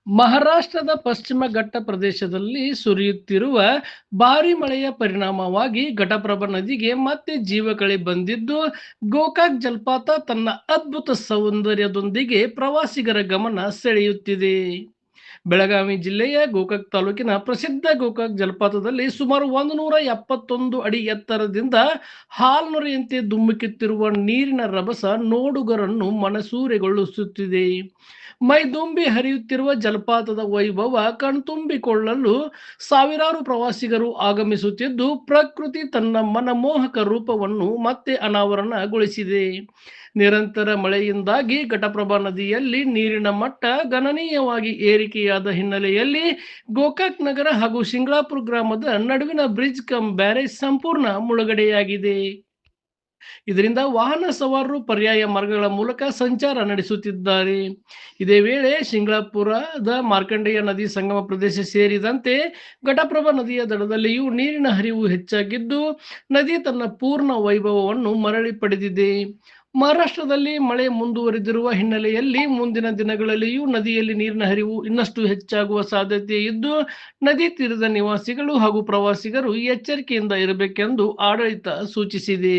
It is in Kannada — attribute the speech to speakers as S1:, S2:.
S1: ಮಹಾರಾಷ್ಟ್ರದ ಪಶ್ಚಿಮ ಘಟ್ಟ ಪ್ರದೇಶದಲ್ಲಿ ಸುರಿಯುತ್ತಿರುವ ಭಾರಿ ಮಳೆಯ ಪರಿಣಾಮವಾಗಿ ಘಟಪ್ರಭಾ ನದಿಗೆ ಮತ್ತೆ ಜೀವಕಳೆ ಬಂದಿದ್ದು, ಗೋಕಾಕ್ ಜಲಪಾತ ತನ್ನ ಅದ್ಭುತ ಸೌಂದರ್ಯದೊಂದಿಗೆ ಪ್ರವಾಸಿಗರ ಗಮನ ಸೆಳೆಯುತ್ತಿದೆ. ಬೆಳಗಾವಿ ಜಿಲ್ಲೆಯ ಗೋಕಾಕ್ ತಾಲೂಕಿನ ಪ್ರಸಿದ್ಧ ಗೋಕಾಕ್ ಜಲಪಾತದಲ್ಲಿ ಸುಮಾರು 171 ಅಡಿ ಎತ್ತರದಿಂದ ಹಾಲ್ನೊರೆಯಂತೆ ಧುಮ್ಮಿಕ್ಕುತ್ತಿರುವ ನೀರಿನ ರಭಸ ನೋಡುಗರನ್ನು ಮನಸೂರೆಗೊಳಿಸುತ್ತಿದೆ. ಮೈದುಂಬಿ ಹರಿಯುತ್ತಿರುವ ಜಲಪಾತದ ವೈಭವ ಕಣ್ತುಂಬಿಕೊಳ್ಳಲು ಸಾವಿರಾರು ಪ್ರವಾಸಿಗರು ಆಗಮಿಸುತ್ತಿದ್ದು, ಪ್ರಕೃತಿ ತನ್ನ ಮನಮೋಹಕ ರೂಪವನ್ನು ಮತ್ತೆ ಅನಾವರಣಗೊಳಿಸಿದೆ. ನಿರಂತರ ಮಳೆಯಿಂದಾಗಿ ಘಟಪ್ರಭಾ ನದಿಯಲ್ಲಿ ನೀರಿನ ಮಟ್ಟ ಗಣನೀಯವಾಗಿ ಏರಿಕೆಯಾದ ಹಿನ್ನೆಲೆಯಲ್ಲಿ ಗೋಕಾಕ್ ನಗರ ಹಾಗೂ ಶಿಂಗ್ಲಾಪುರ ಗ್ರಾಮದ ನಡುವಿನ ಬ್ರಿಡ್ಜ್ ಕಮ್ ಬ್ಯಾರೇಜ್ ಸಂಪೂರ್ಣ ಮುಳುಗಡೆಯಾಗಿದೆ. ಇದರಿಂದ ವಾಹನ ಸವಾರರು ಪರ್ಯಾಯ ಮಾರ್ಗಗಳ ಮೂಲಕ ಸಂಚಾರ ನಡೆಸುತ್ತಿದ್ದಾರೆ. ಇದೇ ವೇಳೆ ಶಿಂಗ್ಲಾಪುರದ ಮಾರ್ಕಂಡೇಯ ನದಿ ಸಂಗಮ ಪ್ರದೇಶ ಸೇರಿದಂತೆ ಘಟಪ್ರಭಾ ನದಿಯ ದಡದಲ್ಲಿಯೂ ನೀರಿನ ಹರಿವು ಹೆಚ್ಚಾಗಿದ್ದು, ನದಿ ತನ್ನ ಪೂರ್ಣ ವೈಭವವನ್ನು ಮರಳಿ ಪಡೆದಿದೆ. ಮಹಾರಾಷ್ಟ್ರದಲ್ಲಿ ಮಳೆ ಮುಂದುವರಿದಿರುವ ಹಿನ್ನೆಲೆಯಲ್ಲಿ ಮುಂದಿನ ದಿನಗಳಲ್ಲಿಯೂ ನದಿಯಲ್ಲಿ ನೀರಿನ ಹರಿವು ಇನ್ನಷ್ಟು ಹೆಚ್ಚಾಗುವ ಸಾಧ್ಯತೆ ಇದ್ದು, ನದಿ ತೀರದ ನಿವಾಸಿಗಳು ಹಾಗೂ ಪ್ರವಾಸಿಗರು ಎಚ್ಚರಿಕೆಯಿಂದ ಇರಬೇಕೆಂದು ಆಡಳಿತ ಸೂಚಿಸಿದೆ.